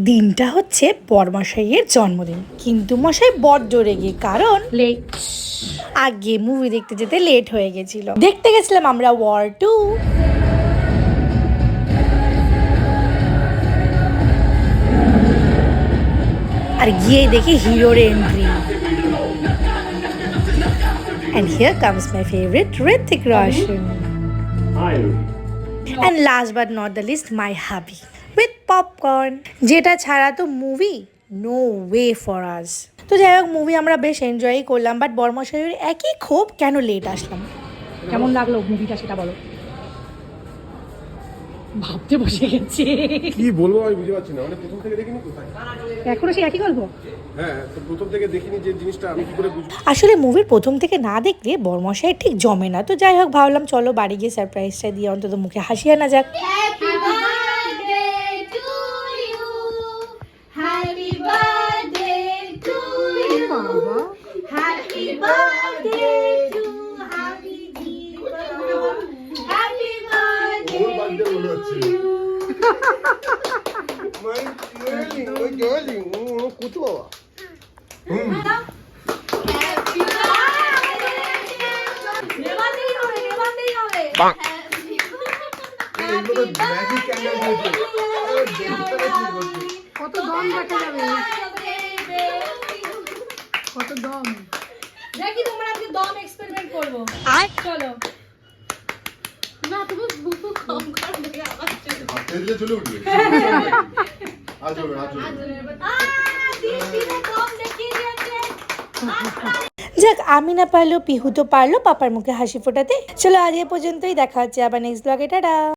দিনটা হচ্ছে বরমশাইয়ের জন্মদিন, কিন্তু মশাই বড্ড রেগে, কারণ আগে মুভি দেখতে যেতে লেট হয়ে গেছিল। দেখতে গেছিলাম আমরা ওয়ার 2। আর গিয়ে দেখি হিরোর entry. And here comes my favorite, Hrithik Roshan. And last but not the least, my hubby with popcorn. যেটা ছাড়া তো movie no way for us. তো যাই হোক, মুভি আমরা বেশ এনজয়ই করলাম, বাট বর্মশাইয়ের একই ক্ষোভ, কেন লেট আসলাম। কেমন লাগলো মুভিটা সেটা বলো। ভাবতে বসে গেছে, কি বলবো আমি বুঝতে পারছি না। মানে প্রথম থেকে দেখিনি কোথায়, এখনো সেই একই গল্প। হ্যাঁ তো প্রথম থেকে দেখিনি যে জিনিসটা আমি কি করে বুঝবো। আসলে মুভির প্রথম থেকে না দেখলে বর্মশাই ঠিক জমে না। তো যাই হোক, ভাবলাম চলো বাড়ি গিয়ে সারপ্রাইজটা দিয়ে অন্তত মুখে হাসি আনা যাক। Happy birthday to you. Happy birthday to you. Happy birthday to Happy Deepak. Happy birthday to you. My darling, কুতু বাবা। Happy birthday. নেবাতেই হবে। এগুলো তো ম্যাজিক ক্যান্ডেল দিয়েছে। কত দম দেখা যাবে, কত দম। দেখি তোমরা আজকে দম এক্সপেরিমেন্ট করবো। চলো না, তুমি বুকু কম করে দেখে আবার তেলে চলে উঠবে। আজ হবে দিদি দম দেখিয়ে দিয়েছে। যাক, আমি না পারলেও পিহু তো পারলো পাপার মুখে হাসি ফোটাতে। চলো আজ এ পর্যন্তই, দেখা হচ্ছে আবার নেক্সট ব্লগে। টাটা।